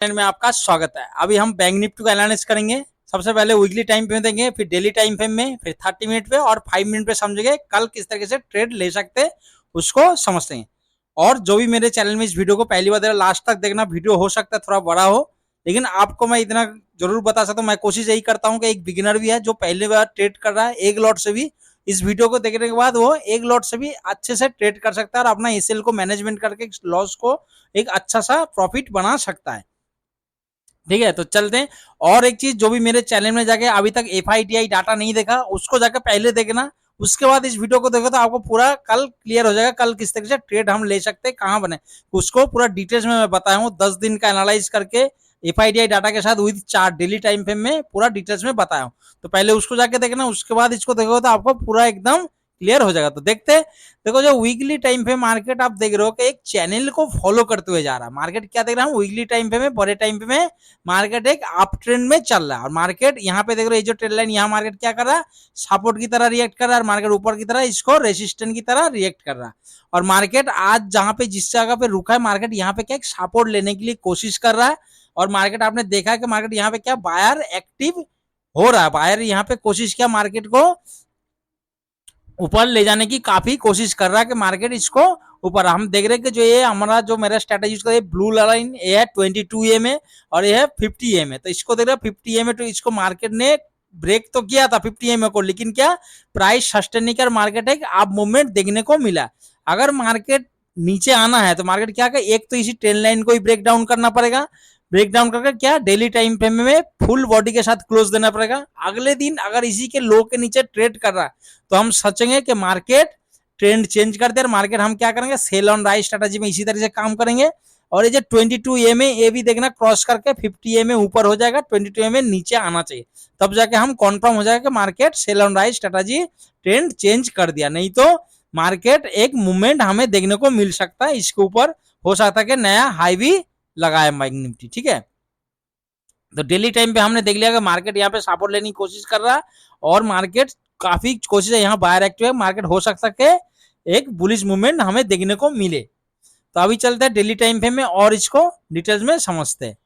में आपका स्वागत है। अभी हम बैंक निफ्टी का एनालिसिस करेंगे। सबसे पहले वीकली टाइम फ्रेम देंगे, फिर डेली टाइम फ्रेम में, फिर 30 मिनट पे और 5 मिनट पे समझेंगे कल किस तरीके से ट्रेड ले सकते हैं, उसको समझते हैं। और जो भी मेरे चैनल में इस वीडियो को पहली बार लास्ट तक देखना, वीडियो हो सकता है थोड़ा बड़ा हो, लेकिन आपको मैं इतना जरूर बता सकता हूँ, मैं कोशिश यही करता हूँ कि एक बिगिनर भी है जो पहली बार ट्रेड कर रहा है, एक लॉट से भी इस वीडियो को देखने के बाद वो एक लॉट से भी अच्छे से ट्रेड कर सकता है और अपना एसएल को मैनेजमेंट करके लॉस को एक अच्छा सा प्रॉफिट बना सकता है। ठीक है, तो चलते हैं। और एक चीज, जो भी मेरे चैनल में जाके अभी तक एफआईटीआई डाटा नहीं देखा, उसको जाकर पहले देखना, उसके बाद इस वीडियो को देखो तो आपको पूरा कल क्लियर हो जाएगा, कल किस तरीके से ट्रेड हम ले सकते हैं, कहां बने, उसको पूरा डिटेल्स में मैं बताया हूँ। 10 दिन का एनालाइज करके एफआईटीआई डाटा के साथ with chart daily time frame में पूरा डिटेल्स में बताया हूँ। तो पहले उसको जाके देखना, उसके बाद इसको देखो तो आपको पूरा एकदम क्लियर हो जाएगा। तो देखते हैं। देखो, जो वीकली टाइम पे मार्केट आप देख रहे हो कि एक चैनल को फॉलो करते हुए जा रहा है। मार्केट क्या देख रहा हूँ, वीकली टाइम पे में, बड़े टाइम पे में मार्केट एक अप ट्रेंड में चल रहा है। और मार्केट यहाँ पे देख रहे हो, ये जो ट्रेंड लाइन, यहाँ मार्केट क्या कर रहा है, सपोर्ट की तरह रिएक्ट कर रहा है, और मार्केट ऊपर की तरह इसको रेसिस्टेंट की तरह रिएक्ट कर रहा है। और मार्केट आज जहां पे जिस जगह पे रुका है, मार्केट यहाँ पे क्या एक सपोर्ट लेने के लिए कोशिश कर रहा है। और मार्केट आपने देखा है कि मार्केट यहाँ पे क्या बायर एक्टिव हो रहा है, बायर यहाँ पे कोशिश किया मार्केट को ऊपर ले जाने की, काफी कोशिश कर रहा है कि मार्केट इसको ऊपर। हम देख रहे हैं कि जो ये हमारा जो मेरा स्ट्रेटेजी का ये ब्लू लाइन, ये है 22 EMA और ये है 50 EMA। तो इसको देख रहे हैं 50 EMA, तो इसको मार्केट ने ब्रेक तो किया था 50 EMA को, लेकिन क्या प्राइस सस्टेन नहीं कर, मार्केट एक अप मूवमेंट देखने को मिला। अगर मार्केट नीचे आना है तो मार्केट क्या कर, एक तो इसी ट्रेंड लाइन को ही ब्रेक डाउन करना पड़ेगा, ब्रेक डाउन करके क्या डेली टाइम फ्रेम में फुल बॉडी के साथ क्लोज देना पड़ेगा। अगले दिन अगर इसी के लो के नीचे ट्रेड कर रहा है तो हम सोचेंगे कि मार्केट ट्रेंड चेंज कर दे, मार्केट हम क्या करेंगे, सेल ऑन राइज स्ट्रेटजी में इसी तरह से काम करेंगे। और ये जो 22 EMA, ये भी देखना क्रॉस करके 50 EMA ऊपर हो जाएगा, 22 EMA नीचे आना चाहिए, तब जाके हम कॉन्फर्म हो जाएगा कि market sell on rise strategy trend change कर दिया। नहीं तो मार्केट एक मूवमेंट हमें देखने को मिल सकता है, इसके ऊपर हो सकता है कि नया हाई भी लगाए बैंक निफ्टी। ठीक है, तो डेली टाइम पे हमने देख लिया कि मार्केट यहाँ पे सपोर्ट लेने की कोशिश कर रहा है और मार्केट काफी कोशिश है, यहाँ बायर एक्टिव है, मार्केट हो सकता है एक बुलिश मूवमेंट हमें देखने को मिले। तो अभी चलते हैं डेली टाइम फ्रेम में और इसको डिटेल्स में समझते हैं।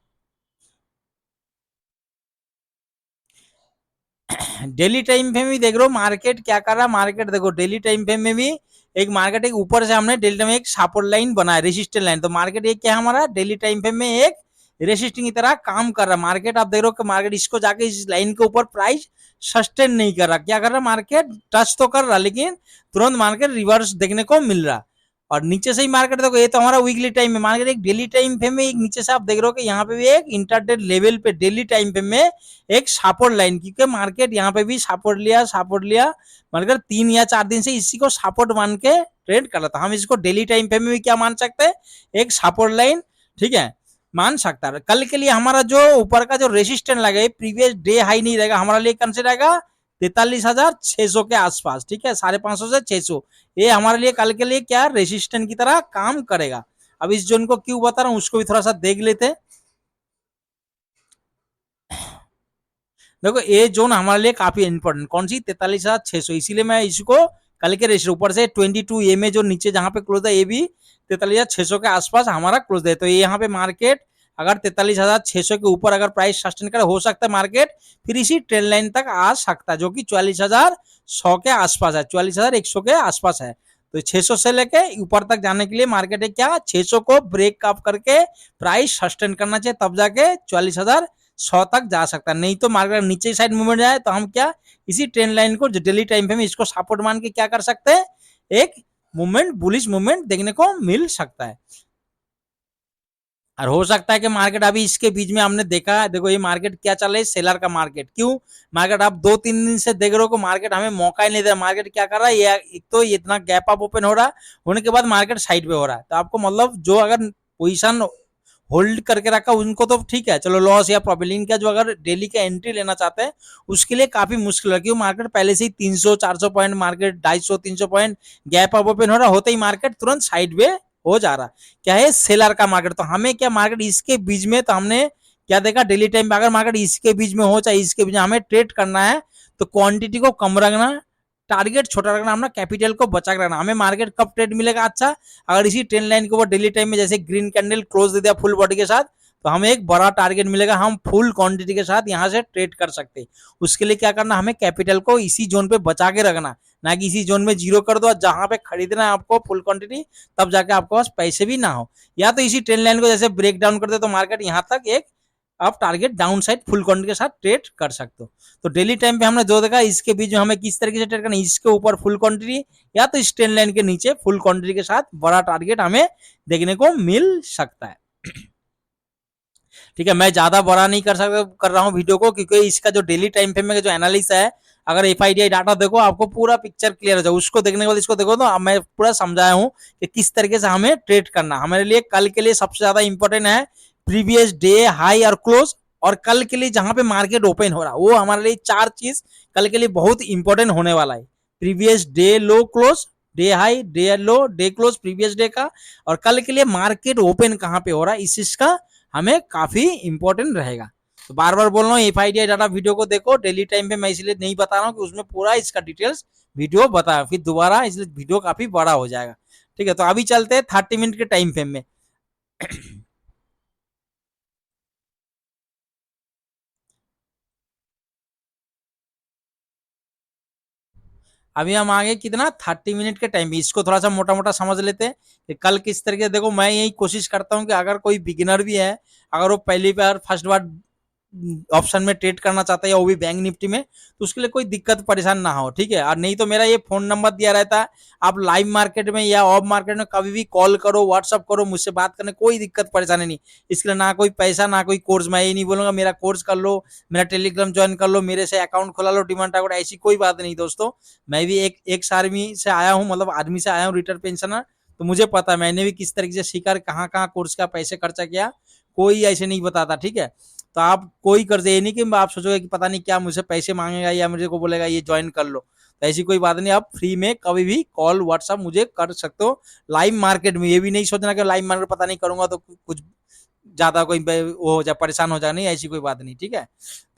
डेली टाइम फ्रेम में देख रहे हो मार्केट क्या कर रहा है, मार्केट देखो डेली टाइम फ्रेम में भी एक मार्केट एक ऊपर से हमने डेली टाइम में एक सपोर्ट लाइन बनाया, रेसिस्टेंट लाइन। तो मार्केट एक क्या हमारा डेली टाइम फ्रेम में एक रेसिस्टिंग की तरह काम कर रहा है। मार्केट आप देख रहे हो कि मार्केट इसको जाके इस लाइन के ऊपर प्राइस सस्टेन नहीं कर रहा, क्या कर रहा है, मार्केट टच तो कर रहा लेकिन तुरंत मार्केट रिवर्स देखने को मिल रहा। और नीचे से ही मार्केट देखो, ये तो हमारा वीकली टाइम में, मार्केट एक डेली टाइम फ्रेम में एक नीचे से आप देख रहे हो कि यहाँ पे भी एक इंटरडे लेवल पे डेली टाइम फ्रेम में एक सपोर्ट लाइन, क्योंकि मार्केट यहाँ पे भी सपोर्ट लिया मार्केट 3 या 4 दिन से इसी को सपोर्ट मान के ट्रेड कर रहा था। हम इसको डेली टाइम फ्रेम में भी क्या मान सकते हैं, एक सपोर्ट लाइन, ठीक है, मान सकता है। कल के लिए हमारा जो ऊपर का जो रेसिस्टेंट लगे, प्रीवियस डे हाई नहीं रहेगा, हमारा लिए कौन से रहेगा, 43,600 के आसपास। ठीक है, 550 से 600, ये हमारे लिए कल के लिए क्या रेसिस्टेंट की तरह काम करेगा। अब इस जोन को क्यों बता रहा हूं, उसको भी थोड़ा सा देख लेते हैं। देखो, ये जोन हमारे लिए काफी इंपॉर्टेंट, कौन सी, 43,600, इसीलिए मैं इसको कल के रेशियो ऊपर से 22 EMA जो नीचे जहां पे क्लोज है, ये भी 43,600 के आसपास हमारा क्लोज है। तो ये यहाँ पे मार्केट अगर 43,600 के ऊपर अगर प्राइस सस्टेन करे, हो सकता है मार्केट फिर इसी ट्रेंड लाइन तक आ सकता है, जो कि 44,100 के आसपास है, 44,100 के आसपास है। तो 600 से लेके ऊपर तक जाने के लिए मार्केट क्या 600 को ब्रेक अप करके प्राइस सस्टेन करना चाहिए, तब जाके 44,100 तक जा सकता है। नहीं तो मार्केट नीचे साइड मूवमेंट जाए तो हम क्या इसी ट्रेंड लाइन को जो डेली टाइम पे में इसको सपोर्ट मान के क्या कर सकते हैं, एक मूवमेंट, बुलिश मूवमेंट देखने को मिल सकता है। और हो सकता है कि मार्केट अभी इसके बीच में हमने देखा, देखो ये मार्केट क्या चल रहा है, सेलर का मार्केट। क्यों मार्केट आप 2-3 दिन से देख रहे हो कि मार्केट हमें मौका ही नहीं दे रहा। मार्केट क्या कर रहा है, ये एक तो इतना गैप अप ओपन हो रहा है, होने के बाद मार्केट साइड पे हो रहा है। तो आपको मतलब जो अगर पोजीशन होल्ड करके रखा उनको तो ठीक है, चलो लॉस या प्रॉफिट, इनका जो अगर डेली का एंट्री लेना चाहते हैं उसके लिए काफी मुश्किल है। क्यों मार्केट पहले से ही 300-400 point, market 250-300 point gap up open हो रहा, होते ही मार्केट तुरंत साइड वे हो जा रहा। क्या है, सेलर का मार्केट। तो हमें क्या मार्केट इसके बीच में, तो हमने क्या देखा डेली टाइम पे, अगर मार्केट इसके बीच में हो चाहे इसके बीच में हमें ट्रेड करना है तो क्वांटिटी को कम रखना, टारगेट छोटा रखना, अपना कैपिटल को बचा कर रखना। हमें मार्केट कब ट्रेड मिलेगा, अच्छा अगर इसी ट्रेंड लाइन के ऊपर डेली टाइम में जैसे ग्रीन कैंडल क्लोज दे दिया फुल बॉडी के साथ, तो हमें एक बड़ा टारगेट मिलेगा, हम फुल क्वांटिटी के साथ यहाँ से ट्रेड कर सकते हैं। उसके लिए क्या करना, हमें कैपिटल को इसी जोन पे बचा के रखना, ना कि इसी जोन में जीरो कर दो, जहां पे खरीदना है आपको फुल क्वांटिटी तब जाके आपके पास पैसे भी ना हो। या तो इसी ट्रेंड लाइन को जैसे ब्रेक डाउन कर दे तो मार्केट यहाँ तक एक आप target down side full quantity के साथ ट्रेड कर सकते हो। तो डेली टाइम पे हमने जो देखा, इसके बीच में हमें किस तरीके से ट्रेड करना है, इसके ऊपर फुल क्वांटिटी या तो इस ट्रेंड लाइन के नीचे फुल क्वांटिटी के साथ बड़ा टारगेट हमें देखने को मिल सकता है। ठीक है, मैं ज्यादा बड़ा नहीं कर रहा हूँ वीडियो को, क्योंकि इसका जो डेली टाइम फ्रेम में जो एनालिसिस है, अगर एफआईडीआई डाटा देखो आपको पूरा पिक्चर क्लियर हो जाए, उसको देखने के बाद इसको देखो तो मैं पूरा समझाया हूँ कि किस तरीके से हमें ट्रेड करना। हमारे लिए कल के लिए सबसे ज्यादा इंपॉर्टेंट है प्रीवियस डे हाई और क्लोज, और कल के लिए जहां पे मार्केट ओपन हो रहा है, वो हमारे लिए चार चीज कल के लिए बहुत इंपॉर्टेंट होने वाला है। प्रीवियस डे लो क्लोज, डे हाई, डे लो, डे क्लोज प्रीवियस डे का, और कल के लिए मार्केट ओपन कहां पे हो रहा है, इस चीज का हमें काफी इंपॉर्टेंट रहेगा। तो बार बार बोल रहा हूँ एफआईडीआई डाटा वीडियो को देखो डेली टाइम पे, मैं इसलिए नहीं बता रहा हूँ कि उसमें पूरा इसका डिटेल्स वीडियो बताया फिर दोबारा, इसलिए वीडियो काफी बड़ा हो जाएगा। ठीक है, तो अभी चलते हैं 30 मिनट के टाइम फ्रेम में। अभी हम आगे कितना 30 मिनट के टाइम, इसको थोड़ा सा मोटा मोटा समझ लेते हैं कि कल किस तरीके। देखो मैं यही कोशिश करता हूँ कि अगर कोई बिगिनर भी है, अगर वो पहली बार फर्स्ट बार ऑप्शन में ट्रेड करना चाहता है, या वो भी बैंक निफ्टी में, तो उसके लिए कोई दिक्कत परेशान ना हो। ठीक है, और नहीं तो मेरा ये फोन नंबर दिया रहता है, आप लाइव मार्केट में या ऑफ मार्केट में कभी भी कॉल करो, व्हाट्सअप करो, मुझसे बात करने कोई दिक्कत परेशानी नहीं। इसके लिए ना कोई पैसा ना कोई कोर्स, मैं ये नहीं बोलूंगा मेरा कोर्स कर लो, मेरा टेलीग्राम ज्वाइन कर लो, मेरे से अकाउंट खुला लो डिमांड अकाउंट, ऐसी कोई बात नहीं दोस्तों। मैं भी एक आर्मी से आया हूँ, मतलब आर्मी से आया हूँ, रिटायर्ड पेंशनर, तो मुझे पता है मैंने भी किस तरीके से सीखा, कहाँ कहाँ कोर्स का पैसे खर्चा किया, कोई ऐसे नहीं बताता। ठीक है, तो आप कोई कर्ज, ये नहीं कि आप सोचोगे कि पता नहीं क्या मुझे पैसे मांगेगा या मुझे को बोलेगा ये ज्वाइन कर लो, तो ऐसी कोई बात नहीं। आप फ्री में कभी भी कॉल व्हाट्सअप मुझे कर सकते हो लाइव मार्केट में। ये भी नहीं सोचना कि लाइव मार्केट पता नहीं करूंगा तो कुछ ज्यादा कोई वो हो जाए, परेशान हो जाए, नहीं ऐसी कोई बात नहीं। ठीक है,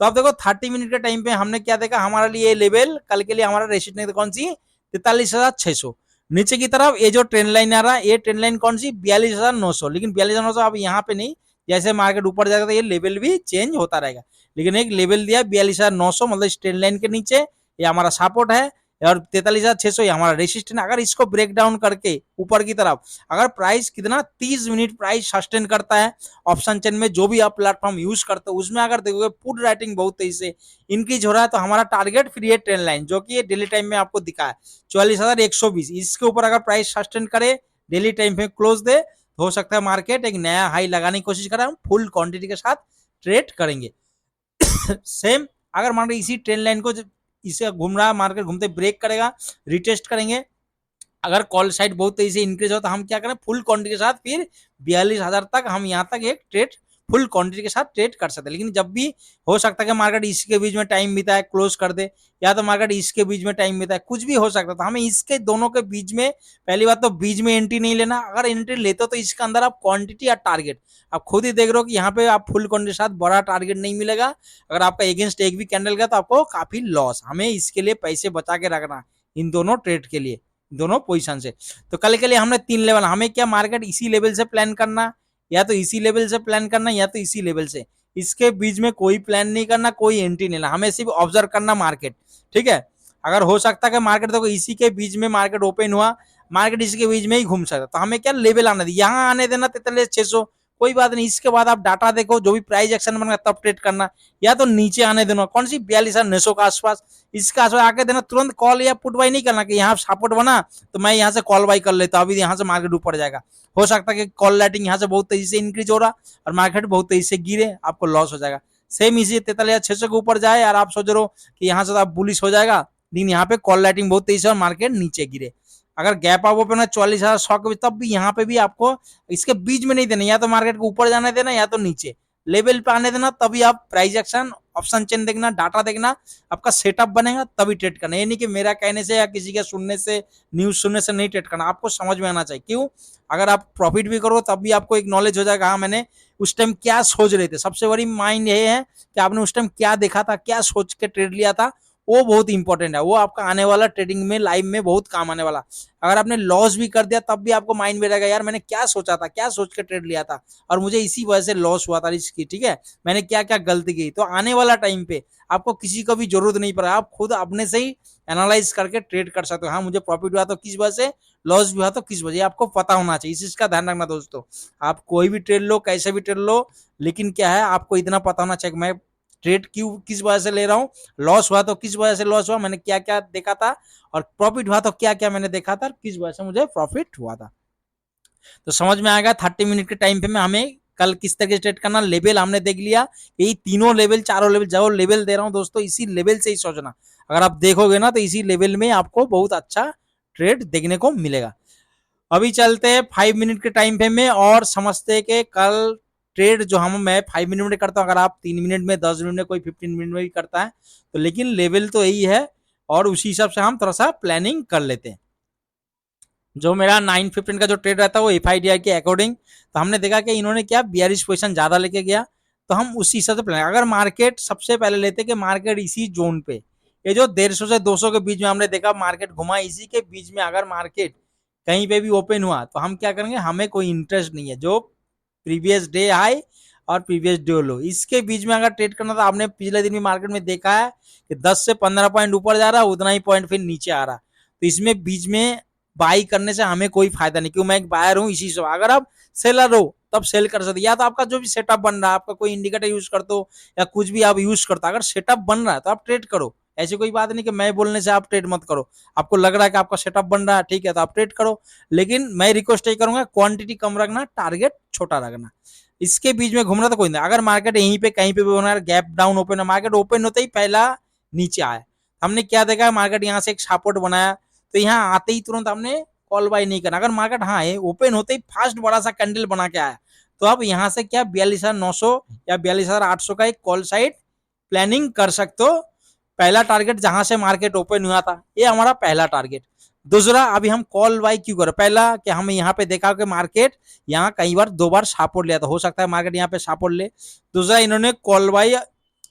तो आप देखो 30 मिनट के टाइम पे हमने क्या देखा, हमारे लिए लेवल कल के लिए हमारा रेसिस्टेंस कौन सी, 43,600। नीचे की तरफ ये जो ट्रेंड लाइन आ रहा है, ये ट्रेंड लाइन कौन सी, 42,900। लेकिन 42,900 अब यहाँ पे नहीं, जैसे मार्केट ऊपर जाएगा तो ये लेवल भी चेंज होता रहेगा। लेकिन एक लेवल दिया 42,900, मतलब स्ट्रेंड लाइन के नीचे ये हमारा सपोर्ट है, और 43,600 ये हमारा रेसिस्टेंस। अगर इसको ब्रेक डाउन करके ऊपर की तरफ अगर प्राइस कितना 30 मिनट प्राइस सस्टेन करता है, ऑप्शन चेन में जो भी आप प्लेटफॉर्म यूज करते हो उसमें अगर देखोगे पुट राइटिंग बहुत तेजी से इंक्रीज हो रहा है, तो हमारा टारगेट फिर ये ट्रेंड लाइन जो कि ये डेली टाइम में आपको दिखा है 44,120, इसके ऊपर अगर प्राइस सस्टेन करे, डेली टाइम पे क्लोज दे, हो सकता है मार्केट एक नया हाई लगाने की कोशिश करें, हम फुल क्वांटिटी के साथ ट्रेड करेंगे। सेम अगर मान लो इसी ट्रेंड लाइन को इसे घूम रहा है, मार्केट घूमते ब्रेक करेगा, रिटेस्ट करेंगे, अगर कॉल साइड बहुत तेजी से इंक्रीज हो तो हम क्या करें, फुल क्वांटिटी के साथ फिर 42,000 तक हम यहाँ तक एक ट्रेड फुल क्वांटिटी के साथ ट्रेड कर सकते हैं। लेकिन जब भी हो सकता है कि मार्केट इसके बीच में टाइम बीता है क्लोज कर दे, या तो मार्केट इसके बीच में टाइम बीता है, कुछ भी हो सकता है। तो हमें इसके दोनों के बीच में, पहली बात तो बीच में एंट्री नहीं लेना, अगर एंट्री लेते हो तो इसके अंदर आप क्वांटिटी या टारगेट आप खुद ही देख रहे हो कि यहाँ पे आप फुल क्वांटिटी के साथ बड़ा टारगेट नहीं मिलेगा, अगर आपका अगेंस्ट एक भी कैंडल गया तो आपको काफी लॉस। हमें इसके लिए पैसे बचा के रखना इन दोनों ट्रेड के लिए, दोनों पोजीशन से। तो कल के लिए हमने 3 लेवल, हमें क्या मार्केट इसी लेवल से प्लान करना, या तो इसी लेवल से प्लान करना, या तो इसी लेवल से, इसके बीच में कोई प्लान नहीं करना, कोई एंट्री नहीं लेना, हमें सिर्फ ऑब्जर्व करना मार्केट। ठीक है, अगर हो सकता है कि मार्केट देखो इसी के बीच में मार्केट ओपन हुआ, मार्केट इसी के बीच में ही घूम सकता, तो हमें क्या लेवल आने देना, यहाँ आने देना 43,600, कोई बात नहीं। इसके बाद आप डाटा देखो, जो भी प्राइस एक्शन बनेगा तब ट्रेड करना, या तो नीचे आने देना कौन सी 42,900 के आसपास, इसके आसपास आके देना, तुरंत कॉल या पुट बाई नहीं करना कि यहाँ सपोर्ट बना तो मैं यहाँ से कॉल बाई कर लेता हूँ, अभी यहाँ से मार्केट ऊपर जाएगा, हो सकता है कि कॉल राइटिंग यहाँ से बहुत तेजी से इंक्रीज हो रहा और मार्केट बहुत तेजी से गिरे, आपको लॉस हो जाएगा। सेम इसी 43,600 के ऊपर जाए और आप सोच रहे हो कि यहाँ से तो आप बुलिश हो जाएगा, लेकिन यहाँ पे कॉल राइटिंग बहुत तेजी से और मार्केट नीचे गिरे, अगर गैप आप ओपन है 44,100 के, तब भी यहाँ पे भी आपको इसके बीच में नहीं देना, या तो मार्केट को ऊपर जाने देना या तो नीचे लेवल पे आने देना, तभी आप प्राइस एक्शन ऑप्शन चेन देखना, डाटा देखना, आपका सेटअप बनेगा तभी ट्रेड करना। ये नहीं कि मेरा कहने से या किसी के सुनने से, न्यूज सुनने से नहीं ट्रेड करना, आपको समझ में आना चाहिए। क्यों, अगर आप प्रॉफिट भी करो तब भी आपको एक नॉलेज हो जाएगा, हाँ मैंने उस टाइम क्या सोच रहे थे। सबसे बड़ी माइंड ये है कि आपने उस टाइम क्या देखा था, क्या सोच के ट्रेड लिया था, वो बहुत इंपॉर्टेंट है, वो आपका आने वाला ट्रेडिंग में लाइफ में बहुत काम आने वाला। अगर आपने लॉस भी कर दिया तब भी आपको माइंड में रहेगा यार मैंने क्या सोचा था, क्या सोच के ट्रेड लिया था और मुझे इसी वजह से लॉस हुआ था रिस्क की, ठीक है, मैंने क्या क्या गलती की। तो आने वाला टाइम पे आपको किसी को भी जरूरत नहीं पड़ा, आप खुद अपने से ही एनालाइज करके ट्रेड कर सकते हो। हाँ मुझे प्रॉफिट हुआ तो किस वजह से, लॉस भी हुआ तो किस वजह, आपको पता होना चाहिए, इस चीज का ध्यान रखना दोस्तों। आप कोई भी ट्रेड लो, कैसे भी ट्रेड लो, लेकिन क्या है आपको इतना पता होना चाहिए कि मैं ट्रेड क्यों किस वजह से ले रहा हूँ, लॉस हुआ तो किस वजह से लॉस हुआ, मैंने क्या क्या देखा था, और प्रॉफिट हुआ तो क्या क्या मैंने देखा था, किस वजह से मुझे प्रॉफिट हुआ था। तो समझ में आएगा 30 मिनट के टाइम पे में हमें कल किस तरह से ट्रेड करना। लेवल हमने देख लिया, यही तीनों लेवल चारों लेवल जो लेवल दे रहा हूं दोस्तों, इसी लेवल से ही सोचना। अगर आप देखोगे ना तो इसी लेवल में आपको बहुत अच्छा ट्रेड देखने को मिलेगा। अभी चलते हैं 5 मिनट के टाइम फ्रेम में और समझते हैं कि कल ट्रेड जो मैं 5 मिनट में करता हूँ, अगर आप 3 मिनट में, 10 मिनट में, कोई 15 मिनट में भी करता है तो, लेकिन लेवल तो यही है और उसी हिसाब से हम थोड़ा सा प्लानिंग कर लेते हैं। जो मेरा 9:15 का जो ट्रेड रहता है वो एफआईडीआई के अकॉर्डिंग, तो हमने देखा कि इन्होंने क्या 42 पोजीशन ज्यादा लेके गया, तो हम उसी हिसाब से प्लान, अगर मार्केट सबसे पहले लेते कि मार्केट इसी जोन पे, ये जो 150 से 200 के बीच में हमने देखा मार्केट घुमा, इसी के बीच में अगर मार्केट कहीं पे भी ओपन हुआ तो हम क्या करेंगे, हमें कोई इंटरेस्ट नहीं है जो प्रीवियस डे हाई और प्रीवियस डे लो इसके बीच में अगर ट्रेड करना, तो आपने पिछले दिन भी मार्केट में देखा है कि 10 से 15 पॉइंट ऊपर जा रहा है, उतना ही पॉइंट फिर नीचे आ रहा, तो इसमें बीच में बाई करने से हमें कोई फायदा नहीं, क्यों, मैं एक बायर हूं इसी से। अगर आप सेलर हो तब सेल कर सकते, या तो आपका जो भी सेटअप बन रहा है, आपका कोई इंडिकेटर यूज करते हो या कुछ भी आप यूज करते हो, अगर सेटअप बन रहा है तो आप ट्रेड करो, ऐसी कोई बात नहीं कि मैं बोलने से आप ट्रेड मत करो। आपको लग रहा है कि आपका सेटअप बन रहा है, ठीक है, तो आप ट्रेड करो, लेकिन मैं रिक्वेस्ट यही करूंगा क्वांटिटी कम रखना, टारगेट छोटा रखना। इसके बीच में घूमना तो कोई नहीं, अगर मार्केट यहीं पे कहीं पे भी होना है, गैप डाउन ओपन है, मार्केट ओपन होते ही पहला नीचे आया, हमने क्या देखा, मार्केट यहाँ से एक सपोर्ट बनाया, तो यहाँ आते ही तुरंत हमने कॉल बाय नहीं करना। अगर मार्केट हाँ है ओपन होते ही फास्ट बड़ा सा कैंडल बना के आया, तो आप यहाँ से क्या 42,900 या 42,800 का एक कॉल साइड प्लानिंग कर सकते हो। पहला टारगेट जहां से मार्केट ओपन हुआ था, ये हमारा पहला टारगेट। दूसरा, अभी हम कॉल बाय क्यों करें, पहला कि हमें यहाँ पे देखा कि मार्केट यहाँ कई बार 2 बार सपोर्ट लिया, तो हो सकता है मार्केट यहाँ पे सपोर्ट ले। दूसरा, इन्होंने कॉल बाय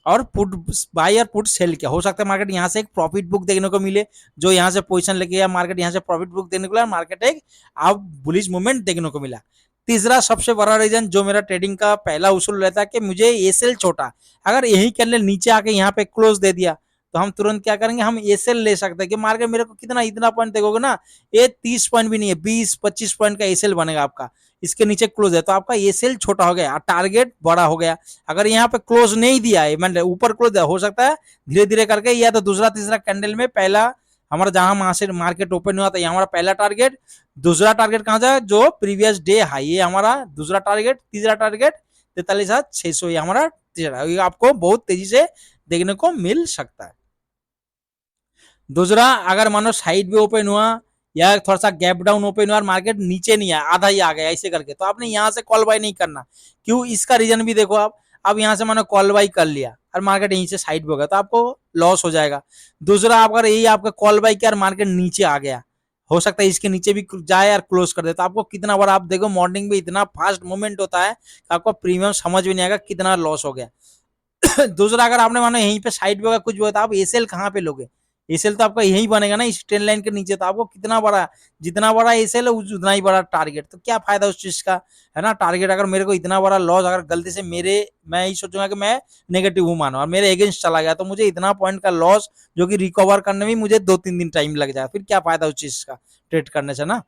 और पुट बाय और पुट सेल किया, हो सकता है मार्केट यहाँ से एक प्रॉफिट बुक देखने को मिले, जो यहाँ से पोजीशन लेके गया मार्केट यहाँ से प्रॉफिट बुक देखने को मिला, मार्केट एक अब बुलिश मूवमेंट देखने को मिला। तीसरा सबसे बड़ा रीजन जो मेरा ट्रेडिंग का पहला उसूल रहता है कि मुझे ये सेल छोटा, अगर यही कैंडल नीचे आके यहाँ पे क्लोज दे दिया तो हम तुरंत क्या करेंगे, हम ए सेल ले सकते हैं कि मार्केट मेरे को कितना इतना पॉइंट देखोगे ना, ये 30 पॉइंट भी नहीं है, 20-25 पॉइंट का ए सेल बनेगा आपका, इसके नीचे क्लोज है तो आपका ए सेल छोटा हो गया, टारगेट बड़ा हो गया। अगर यहाँ पे क्लोज नहीं दिया है, मतलब ऊपर क्लोज हो सकता है धीरे धीरे करके, या तो दूसरा तीसरा कैंडल में पहला हमारा जहां से मार्केट ओपन हुआ था ये हमारा पहला टारगेट, दूसरा टारगेट कहां जाए जो प्रीवियस डे हाई, ये हमारा दूसरा टारगेट, तीसरा टारगेट 43,600, ये हमारा तीसरा, ये आपको बहुत तेजी से देखने को मिल सकता है। दूसरा, अगर मानो साइड में ओपन हुआ या थोड़ा सा गैप डाउन ओपन हुआ और मार्केट नीचे नहीं आया, आधा ही आ गया ऐसे करके, तो आपने यहाँ से कॉल बाय नहीं करना। क्यों, इसका रीजन भी देखो आप, अब यहाँ से मानो कॉल बाय कर लिया और मार्केट यहीं से साइड पे हो गया तो आपको लॉस हो जाएगा। दूसरा, अगर यही आपका कॉल बाय किया और मार्केट नीचे आ गया, हो सकता है इसके नीचे भी जाए और क्लोज कर दे, तो आपको कितना बार आप देखो मॉर्निंग में इतना फास्ट मूवमेंट होता है कि आपको प्रीमियम समझ में नहीं आएगा कितना लॉस हो गया। दूसरा, अगर आपने मानो यहीं पे साइड पे कुछ भी होता है, आप एसएल कहाँ पे लोगे, एसएल तो आपका यही बनेगा ना इस ट्रेन लाइन के नीचे, तो आपको कितना बड़ा, जितना बड़ा एसएल है उतना ही बड़ा टारगेट, तो क्या फायदा उस चीज का, है ना। टारगेट अगर मेरे को इतना बड़ा लॉस, अगर गलती से मैं ही सोचूंगा कि मैं नेगेटिव हूं मानो और मेरे अगेंस्ट चला गया, तो मुझे इतना पॉइंट का लॉस जो कि रिकवर करने में मुझे 2-3 दिन टाइम लग जाए, फिर क्या फायदा उस चीज का ट्रेड करने से ना।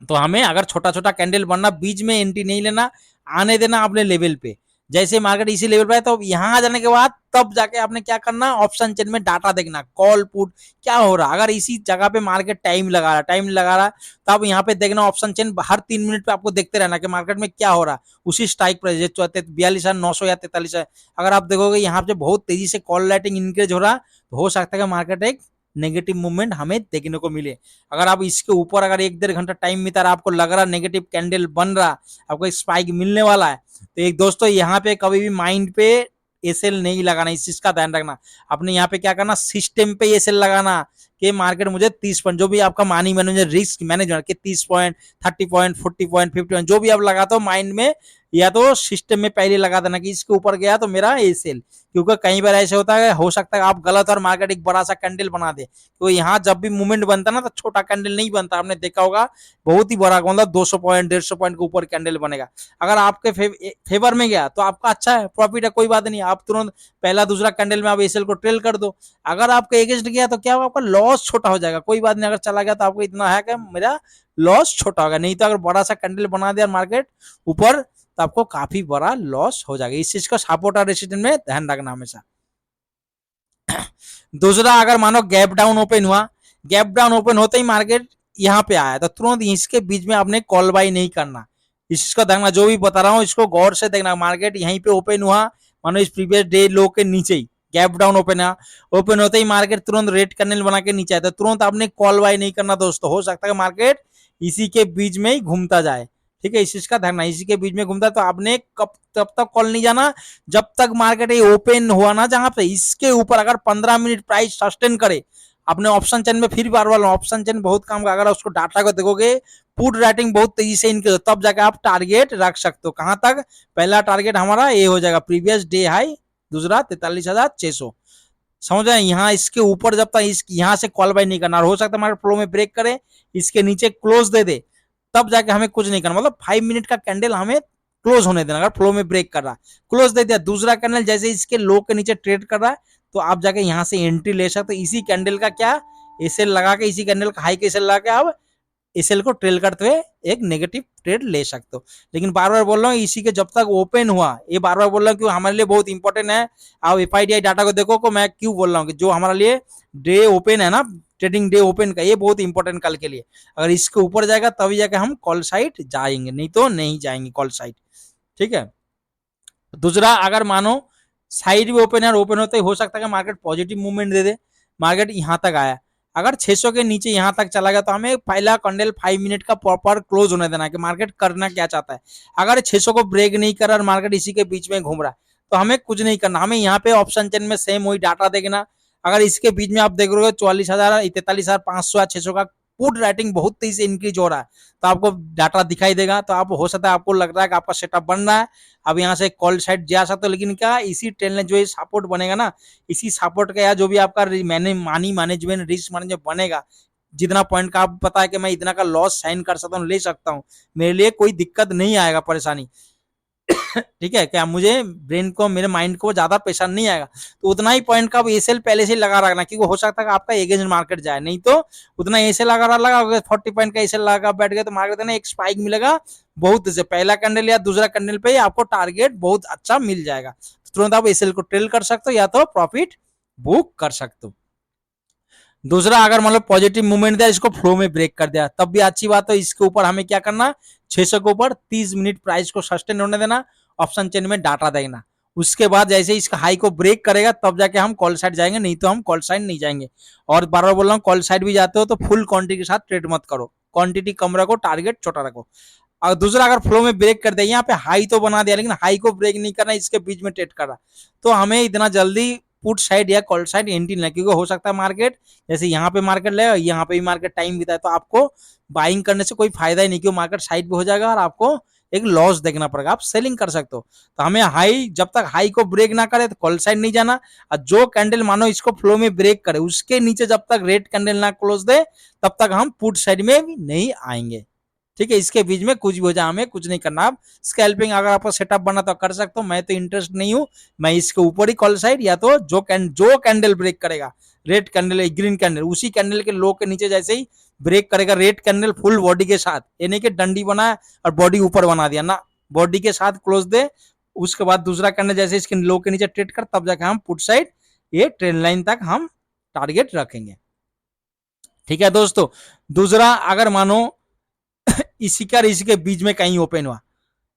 तो हमें अगर छोटा छोटा कैंडल बनना, बीच में एंट्री नहीं लेना, आने देना अपने लेवल पे, जैसे मार्केट इसी लेवल पे है तो यहाँ आ जाने के बाद तब जाके आपने क्या करना, ऑप्शन चेन में डाटा देखना, कॉल पुट क्या हो रहा, अगर इसी जगह पे मार्केट टाइम लगा रहा तो आप यहाँ पे देखना ऑप्शन चेन हर 3 मिनट पे आपको देखते रहना कि मार्केट में क्या हो रहा, उसी स्ट्राइक प्राइस 42,900 या 43 है, अगर आप देखोगे यहाँ पे बहुत तेजी से कॉल लाइटिंग इंक्रीज हो रहा, तो हो सकता है कि मार्केट एक नेगेटिव मूवमेंट हमें देखने को मिले। अगर आप इसके ऊपर अगर 1-1.5 घंटा टाइम मिलता है, आपको लग रहा नेगेटिव कैंडल बन रहा, आपको एक स्पाइक मिलने वाला है, तो एक दोस्तों यहाँ पे कभी भी माइंड पे एसएल नहीं लगाना, इस चीज का ध्यान रखना। अपने यहाँ पे क्या करना, सिस्टम पे एसएल लगाना कि मार्केट मुझे 30 पॉइंट, जो भी आपका मनी मैनेजर रिस्क मैनेजमेंट के 30 पॉइंट, 30 पॉइंट, 40 पॉइंट, 50 पॉइंट, जो भी आप लगाते हो माइंड में या तो सिस्टम में पहले लगा देना कि इसके ऊपर गया तो मेरा ए सेल, क्योंकि कई बार ऐसे होता है, हो सकता है आप गलत और मार्केट एक बड़ा सा कैंडल बना दे, तो यहाँ जब भी मूवमेंट बनता ना तो छोटा कैंडल नहीं बनता, आपने देखा होगा बहुत ही बड़ा, मतलब 200 पॉइंट 150 पॉइंट के ऊपर कैंडल बनेगा। अगर आपके फेवर में गया तो आपका अच्छा है, प्रॉफिट है, कोई बात नहीं, आप तुरंत पहला दूसरा कैंडल में आप एसएल को ट्रेल कर दो। अगर आपका अगेंस्ट गया तो क्या होगा, आपका लॉस छोटा हो जाएगा, कोई बात नहीं, अगर चला गया तो आपको इतना है कि मेरा लॉस छोटा होगा, नहीं तो अगर बड़ा सा कैंडल बना दिया मार्केट ऊपर तो आपको काफी बड़ा लॉस हो जाएगा। इस चीज को सपोर्ट और रेजिस्टेंस में ध्यान रखना हमेशा। दूसरा, अगर मानो गैप डाउन ओपन हुआ, गैप डाउन ओपन होते ही मार्केट यहाँ पे आया तो तुरंत इसके बीच में आपने कॉल बाई नहीं करना, इसको देखना, जो भी बता रहा हूँ इसको गौर से देखना। मार्केट यहीं पे ओपन हुआ, मानो इस प्रीवियस डे लो के नीचे ही गैप डाउन ओपन है, ओपन होते ही मार्केट तुरंत रेड कैंडल बना के नीचे आया तो तुरंत आपने कॉल बाई नहीं करना दोस्तों, हो सकता है मार्केट इसी के बीच में ही घूमता जाए, ठीक है, इस चीज का ध्यान, इसी के बीच में घूमता तो आपने कब तब तक कॉल नहीं जाना जब तक मार्केट ये ओपन हुआ ना, जहां पे इसके ऊपर अगर 15 मिनट प्राइस सस्टेन करे। आपने ऑप्शन चेन में फिर बार बार, ऑप्शन चेन बहुत काम का, अगर उसको डाटा को देखोगे पुट राइटिंग बहुत तेजी से इनके, तब जाकर आप टारगेट रख सकते हो, कहां तक, पहला टारगेट हमारा ये हो जाएगा प्रीवियस डे हाई, दूसरा 43,600, समझ रहे हैं, यहाँ इसके ऊपर जब तक इस यहाँ से कॉल बाई नहीं करना, हो सकता है हमारे फ्लो में ब्रेक करे, इसके नीचे क्लोज दे दे, तब जाके हमें कुछ नहीं करना, मतलब 5 मिनट का कैंडल हमें क्लोज होने देना, अगर फ्लो में ब्रेक कर रहा है क्लोज दे दिया, दूसरा कैंडल जैसे इसके लो के नीचे ट्रेड कर रहा है तो आप जाके यहाँ से एंट्री ले सकते, इसी कैंडल का क्या एसएल लगा के, इसी कैंडल का हाई के एसएल लगा के आप एसएल को ट्रेल करते हुए एक नेगेटिव ट्रेड ले सकते हो। लेकिन बार बार बोल रहा हूँ, इसी के जब तक ओपन हुआ, ये बार बार बोल रहा हूँ क्यों हमारे लिए बहुत इंपॉर्टेंट है, आप एफआईडीआई डाटा को देखो को मैं क्यों बोल रहा हूँ कि जो हमारे लिए डे ओपन है ना, ट्रेडिंग डे ओपन का, ये बहुत इंपॉर्टेंट कल के लिए, अगर इसके ऊपर जाएगा तभी जाके हम कॉल साइड जाएंगे, नहीं तो नहीं जाएंगे कॉल साइड, ठीक है। दूसरा, अगर मानो साइड भी ओपन है, ओपन होते ही हो सकता है कि मार्केट पॉजिटिव मूवमेंट दे दे, मार्केट यहाँ तक आया, अगर 600 के नीचे यहाँ तक चला गया तो हमें पहला कैंडल 5 मिनट का प्रॉपर क्लोज होने देना है कि मार्केट करना क्या चाहता है। अगर 600 को ब्रेक नहीं कर रहा, मार्केट इसी के बीच में घूम रहा है तो हमें कुछ नहीं करना, हमें यहाँ पे ऑप्शन चेन में सेम वही डाटा देखना, अगर इसके बीच में आप देख रहे हो 44,000 43,500 600 का पुट राइटिंग बहुत तेजी से इंक्रीज हो रहा है तो आपको डाटा दिखाई देगा, तो आप हो सकता है आपको लग रहा है कि आपका सेटअप बन रहा है, अब यहाँ से कॉल साइड जा सकते हो, लेकिन क्या इसी ट्रेंड में जो सपोर्ट बनेगा ना, इसी सपोर्ट का या जो भी आपका मनी मैनेजमेंट रिस्क मैनेजमेंट बनेगा, जितना पॉइंट का आप पता है कि मैं इतना का लॉस साइन कर सकता हूँ, ले सकता हूँ, मेरे लिए कोई दिक्कत नहीं आएगा, परेशानी ठीक है, क्या मुझे ब्रेन को, मेरे माइंड को ज्यादा प्रेशर नहीं आएगा, तो उतना ही पॉइंट का एसएल पहले से लगा रखना, क्योंकि हो सकता है आपका अगेंस्ट मार्केट जाए, नहीं तो उतना एसएल लगा 40 पॉइंट का एसएल लगा बैठ गया तो मार्केट ना एक स्पाइक मिलेगा बहुत से, पहला कैंडल या दूसरा कैंडल पे आपको टारगेट बहुत अच्छा मिल जाएगा, तुरंत आप एसएल को ट्रेल कर सकते हो या तो प्रॉफिट बुक कर सकते हो। दूसरा, अगर मतलब पॉजिटिव मूवमेंट दिया, इसको फ्लो में ब्रेक कर दिया तब भी अच्छी बात है, इसके ऊपर हमें क्या करना, 600 के ऊपर 30 मिनट प्राइस को सस्टेन होने देना, ऑप्शन चेन में डाटा देना, उसके बाद जैसे इसका हाई को ब्रेक करेगा तब जाके हम कॉल साइड जाएंगे, नहीं तो हम कॉल साइड नहीं जाएंगे। और बार बार बोल रहा हूँ, कॉल साइड भी जाते हो तो फुल क्वांटिटी के साथ ट्रेड मत करो, क्वांटिटी कम रखो, टारगेट छोटा रखो। और दूसरा, अगर फ्लो में ब्रेक कर दिया, यहाँ पे हाई तो बना दिया लेकिन हाई को ब्रेक नहीं करना, इसके बीच में ट्रेड कर रहा, तो हमें इतना जल्दी पुट साइड या कॉल साइड एंट्री नहीं, क्योंकि हो सकता है मार्केट जैसे यहाँ पे मार्केट ले, यहाँ पे भी मार्केट टाइम बिताए तो आपको बाइंग करने से कोई फायदा ही नहीं, क्योंकि मार्केट साइड पे हो जाएगा और आपको एक लॉस देखना पड़ेगा, आप सेलिंग कर सकते हो। तो हमें हाई, जब तक हाई को ब्रेक ना करे तो कॉल साइड नहीं जाना, और जो कैंडल मानो इसको फ्लो में ब्रेक करे उसके नीचे जब तक रेड कैंडल ना क्लोज दे तब तक हम पुट साइड में भी नहीं आएंगे, ठीक है। इसके बीच में कुछ भी हो जाए हमें कुछ नहीं करना। आप स्कैल्पिंग अगर आपका सेटअप बना तो कर सकते हो, मैं तो इंटरेस्ट नहीं हूं, मैं इसके ऊपर ही कॉल साइड या तो जो कैंडल ब्रेक करेगा, रेड कैंडल ग्रीन कैंडल, उसी कैंडल के लो के नीचे जैसे ही ब्रेक करेगा रेड कैंडल फुल बॉडी के साथ, यानी कि डंडी बनाया और बॉडी ऊपर बना दिया ना, बॉडी के साथ क्लोज दे, उसके बाद दूसरा कैंडल जैसे इसके लो के नीचे ट्रेड कर, तब जाकर हम पुट साइड ये ट्रेंड लाइन तक हम टारगेट रखेंगे, ठीक है दोस्तों। दूसरा, अगर मानो इसी का इसके बीच में कहीं ओपन हुआ,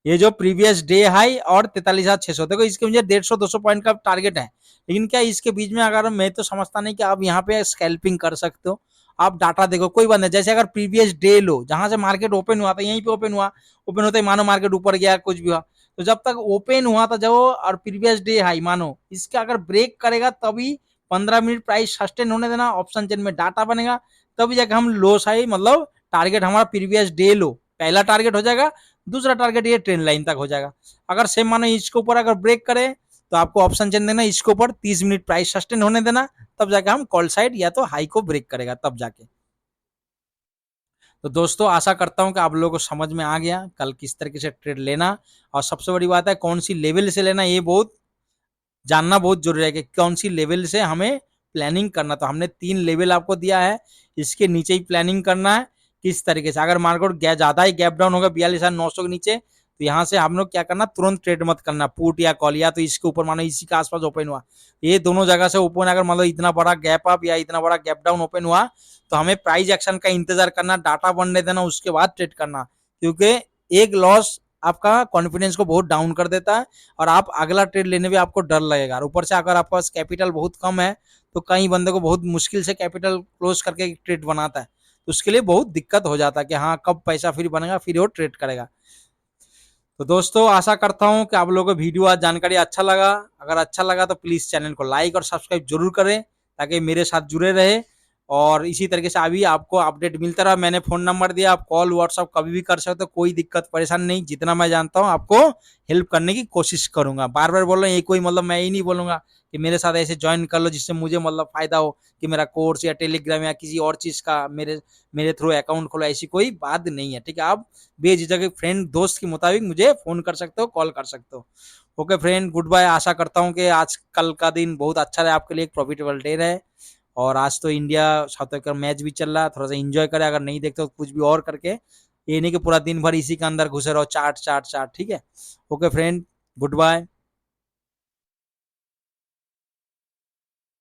ये जो प्रीवियस डे हाई और 43,600, देखो इसके मुझे 150-200 पॉइंट का टारगेट है, लेकिन क्या इसके बीच में, अगर मैं तो समझता नहीं कि आप यहाँ पे स्कैल्पिंग कर सकते हो, आप डाटा देखो कोई बात नहीं, जैसे अगर प्रीवियस डे लो जहां से मार्केट ओपन हुआ था यहीं पे ओपन हुआ, ओपन होते ही मानो मार्केट ऊपर गया कुछ भी हुआ, तो जब तक ओपन हुआ था जब, और प्रीवियस डे हाई मानो इसका अगर ब्रेक करेगा तभी 15 मिनट प्राइस सस्टेन होने देना, ऑप्शन चेन में डाटा बनेगा, तभी जाकर हम लो साइड, मतलब टारगेट हमारा प्रीवियस डे लो पहला टारगेट हो जाएगा, दूसरा टारगेट ये ट्रेंड लाइन तक हो जाएगा। अगर सेम मानो इसके ऊपर अगर ब्रेक करे तो आपको ऑप्शन चेंज देना, इसके ऊपर 30 मिनट प्राइस सस्टेन होने देना, तब जाके हम कॉल साइड या तो हाई को ब्रेक करेगा तब जाके। तो दोस्तों आशा करता हूं कि आप लोगों को समझ में आ गया कल किस तरीके से ट्रेड लेना, और सबसे बड़ी बात है कौन सी लेवल से लेना, ये बहुत जानना बहुत जरूरी है कि कौन सी लेवल से हमें प्लानिंग करना। तो हमने 3 लेवल आपको दिया है, इसके नीचे ही प्लानिंग करना है किस तरीके से। अगर मार्केट ज्यादा ही गैप डाउन होगा 42,900 के नीचे, तो यहाँ से हम लोग क्या करना, तुरंत ट्रेड मत करना पुट या कॉल, या तो इसके ऊपर मानो इसी के आसपास ओपन हुआ, ये दोनों जगह से ओपन अगर मान लो इतना बड़ा गैप अप या इतना बड़ा गैप डाउन ओपन हुआ, तो हमें प्राइस एक्शन का इंतजार करना, डाटा बनने देना, उसके बाद ट्रेड करना। क्योंकि एक लॉस आपका कॉन्फिडेंस को बहुत डाउन कर देता है, और आप अगला ट्रेड लेने में आपको डर लगेगा। और ऊपर से अगर आपके पास कैपिटल बहुत कम है, तो कई बंदे को बहुत मुश्किल से कैपिटल क्लोज करके ट्रेड बनाता है, तो उसके लिए बहुत दिक्कत हो जाता है कि हाँ कब पैसा फिर बनेगा, फिर वो ट्रेड करेगा। तो दोस्तों आशा करता हूं कि आप लोगों को वीडियो आज जानकारी अच्छा लगा। अगर अच्छा लगा तो प्लीज चैनल को लाइक और सब्सक्राइब जरूर करें, ताकि मेरे साथ जुड़े रहे, और इसी तरीके से अभी आपको अपडेट मिलता रहा। मैंने फोन नंबर दिया, आप कॉल व्हाट्सअप कभी भी कर सकते हो, कोई दिक्कत परेशानी नहीं। जितना मैं जानता हूँ आपको हेल्प करने की कोशिश करूंगा। बार बार बोल रहे हैं ये कोई मतलब मैं ही नहीं बोलूंगा कि मेरे साथ ऐसे ज्वाइन कर लो जिससे मुझे मतलब फायदा हो, कि मेरा कोर्स या टेलीग्राम या किसी और चीज का मेरे मेरे थ्रू अकाउंट खोलो, ऐसी कोई बात नहीं है। ठीक है, आप बेझिझक फ्रेंड दोस्त के मुताबिक मुझे फोन कर सकते हो, कॉल कर सकते हो। Okay friend, goodbye. आशा करता हूँ कि आज कल का दिन बहुत अच्छा रहे आपके लिए, एक प्रॉफिटेबल डे रहे। और आज तो इंडिया साउथ अफ्रीका मैच भी चल रहा है, थोड़ा सा एंजॉय करें। अगर नहीं देखते तो कुछ भी और करके, ये नहीं कि पूरा दिन भर इसी के अंदर घुसे रहो, चाट चाट चाट। ठीक है, ओके फ्रेंड, गुड बाय।